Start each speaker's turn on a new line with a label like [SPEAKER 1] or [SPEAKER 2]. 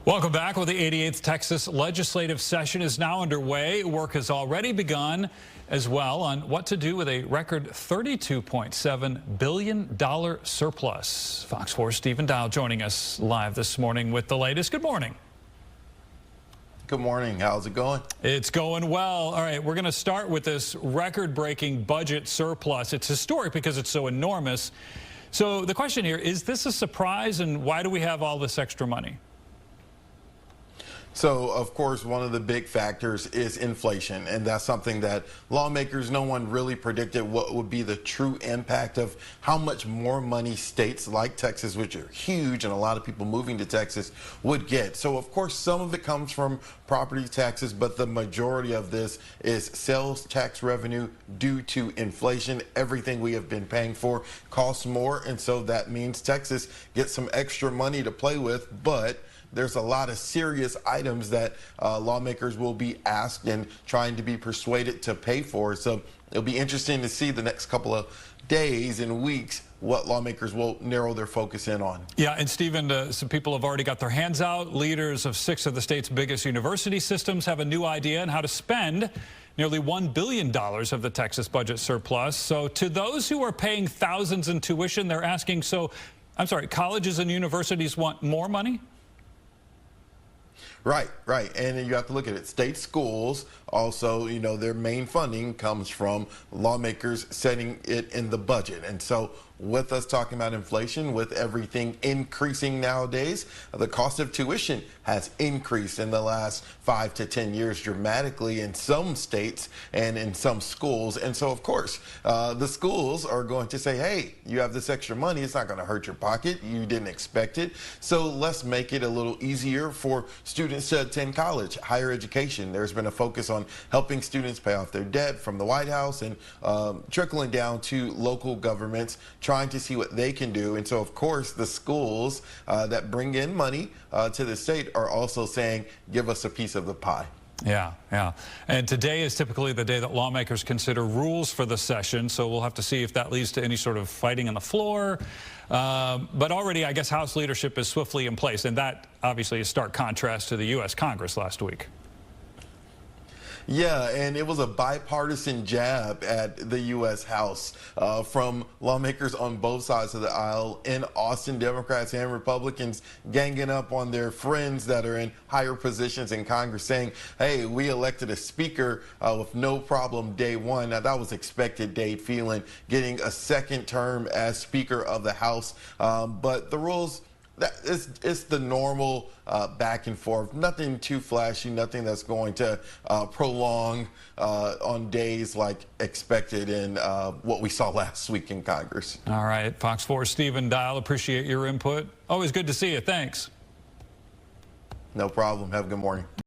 [SPEAKER 1] Welcome back. Well, the 88th Texas Legislative session is now underway. Work has already begun as well on what to do with a record $32.7 billion surplus. Fox 4's Stephen Dial joining us live this morning with the latest. Good morning.
[SPEAKER 2] Good morning. How's it going?
[SPEAKER 1] It's going well. All right, we're going to start with this record-breaking budget surplus. It's historic because it's so enormous. So the question here, is this a surprise, and why do we have all this extra money?
[SPEAKER 2] So, of course, one of the big factors is inflation, and that's something that lawmakers, no one really predicted what would be the true impact of how much more money states like Texas, which are huge and a lot of people moving to Texas, would get. So, of course, some of it comes from property taxes, but the majority of this is sales tax revenue due to inflation. Everything we have been paying for costs more, and so that means Texas gets some extra money to play with, but there's a lot of serious items that lawmakers will be asked and trying to be persuaded to pay for. So it'll be interesting to see the next couple of days and weeks what lawmakers will narrow their focus in on.
[SPEAKER 1] Yeah, and Stephen, some people have already got their hands out. Leaders of 6 of the state's biggest university systems have a new idea on how to spend nearly $1 billion of the Texas budget surplus. So to those who are paying thousands in tuition, they're asking, colleges and universities want more money?
[SPEAKER 2] Right. And you have to look at it. State schools also, their main funding comes from lawmakers setting it in the budget. And so with us talking about inflation, with everything increasing nowadays, the cost of tuition has increased in the last 5 to 10 years dramatically in some states and in some schools. And so, of course, the schools are going to say, hey, you have this extra money. It's not going to hurt your pocket. You didn't expect it. So let's make it a little easier for students to attend college, higher education. There's been a focus on helping students pay off their debt from the White House and trickling down to local governments, trying to see what they can do. And so, of course, the schools that bring in money to the state are also saying, give us a piece of the pie.
[SPEAKER 1] Yeah. And today is typically the day that lawmakers consider rules for the session, so we'll have to see if that leads to any sort of fighting on the floor. But already, I guess, House leadership is swiftly in place, and that obviously is stark contrast to the U.S. Congress last week.
[SPEAKER 2] Yeah, and it was a bipartisan jab at the U.S. House from lawmakers on both sides of the aisle in Austin, Democrats and Republicans ganging up on their friends that are in higher positions in Congress, saying, hey, we elected a speaker with no problem day one. Now, that was expected. Dade Phelan getting a second term as Speaker of the House. But the rules, it's the normal back and forth, nothing too flashy, nothing that's going to prolong on days like expected in what we saw last week in Congress.
[SPEAKER 1] All right, Fox 4 Stephen Dial, appreciate your input. Always good to see you. Thanks.
[SPEAKER 2] No problem. Have a good morning.